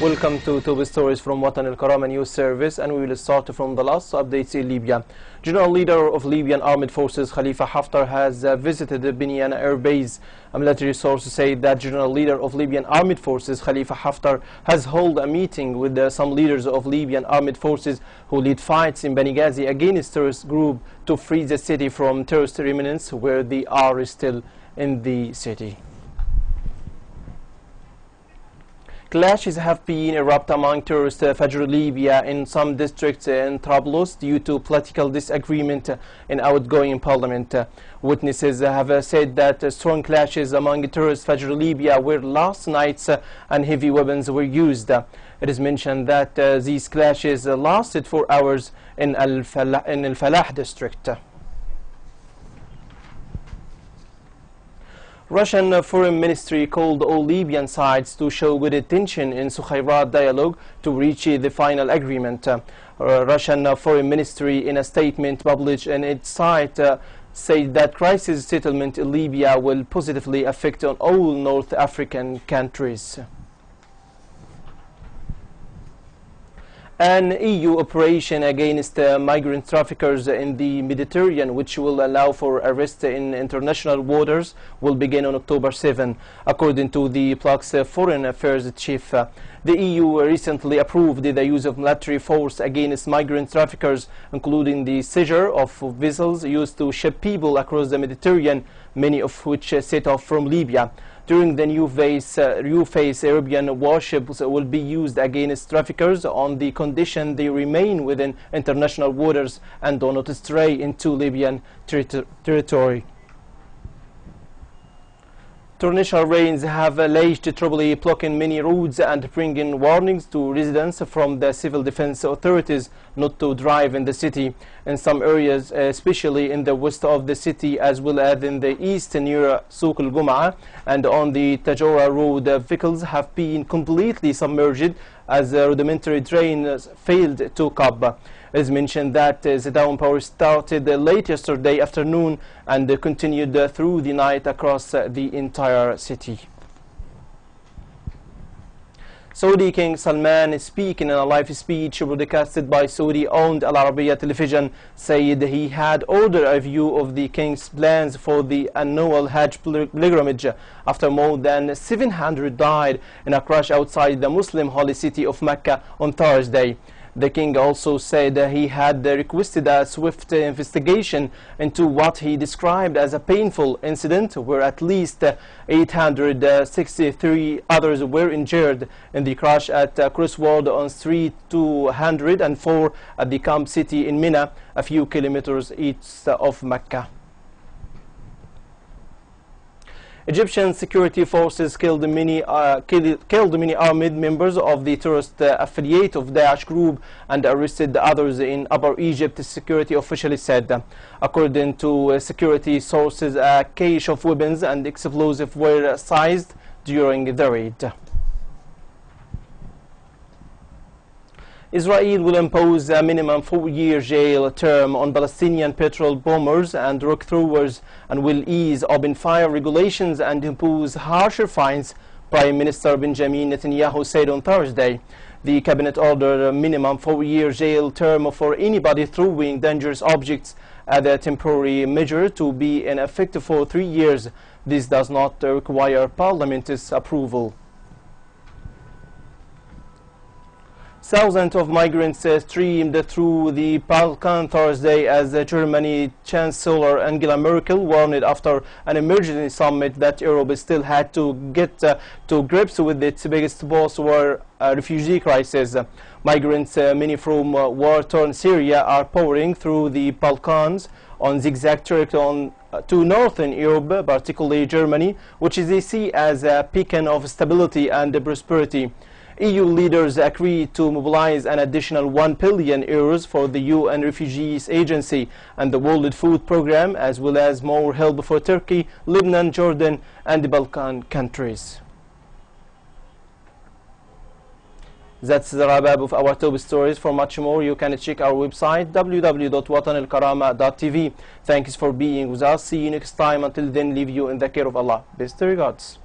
Welcome to top stories from الكرامة news service, and we will start from the last updates in Libya. General leader of Libyan armed forces Khalifa Haftar has visited the Binyana air base. A military source said that general leader of Libyan armed forces Khalifa Haftar has held a meeting with some leaders of Libyan armed forces who lead fights in Benghazi against terrorist group to free the city from terrorist remnants where they are still in the city. Clashes have been erupt among terrorist Fajr Libya in some districts in Trablus due to political disagreement in outgoing parliament. Witnesses have said that strong clashes among terrorist Fajr Libya were last night and heavy weapons were used. It is mentioned that these clashes lasted for hours in Al-Falah district. Russian Foreign Ministry called all Libyan sides to show good attention in Sukhayrat dialogue to reach the final agreement. Russian Foreign Ministry, in a statement published on its site, said that crisis settlement in Libya will positively affect on all North African countries. An EU operation against migrant traffickers in the Mediterranean, which will allow for arrest in international waters, will begin on October 7, according to the bloc's Foreign Affairs Chief. The EU recently approved the use of military force against migrant traffickers, including the seizure of vessels used to ship people across the Mediterranean, many of which set off from Libya. During the new phase, European warships will be used against traffickers on the condition they remain within international waters and do not stray into Libyan territory. Torrential rains have lashed Tripoli, blocking many roads and bringing warnings to residents from the civil defense authorities not to drive in the city. In some areas, especially in the west of the city as well as in the east near Souk al-Gum'a and on the Tajora road, vehicles have been completely submerged as rudimentary drains failed to cope. It is mentioned that the downpour started late yesterday afternoon and continued through the night across the entire city. Saudi King Salman, speaking in a live speech broadcasted by Saudi-owned Al Arabiya television, said he had ordered a review of the king's plans for the annual Hajj pilgrimage after more than 700 died in a crash outside the Muslim holy city of Mecca on Thursday. The king also said he had requested a swift investigation into what he described as a painful incident where at least 863 others were injured in the crash at Crossroad on Street 204 at the camp city in Mina, a few kilometers east of Mecca. Egyptian security forces killed many armed members of the terrorist affiliate of Daesh group and arrested others in Upper Egypt, security officials said. According to security sources, a cache of weapons and explosives were seized during the raid. Israel will impose a minimum 4-year jail term on Palestinian petrol bombers and rock throwers and will ease open fire regulations and impose harsher fines, Prime Minister Benjamin Netanyahu said on Thursday. The cabinet ordered a minimum 4-year jail term for anybody throwing dangerous objects as a temporary measure to be in effect for 3 years. This does not require Parliament's approval. Thousands of migrants streamed through the Balkan Thursday as Germany Chancellor Angela Merkel warned after an emergency summit that Europe still had to get to grips with its biggest post-war refugee crisis. Migrants, many from war-torn Syria, are pouring through the Balkans on zigzag track to northern Europe, particularly Germany, which they see as a beacon of stability and prosperity. EU leaders agreed to mobilize an additional €1 billion for the UN Refugees Agency and the World Food Programme, as well as more help for Turkey, Lebanon, Jordan, and the Balkan countries. That's the wrap-up of our top stories. For much more, you can check our website www.watanalkarama.tv. Thanks for being with us. See you next time. Until then, leave you in the care of Allah. Best regards.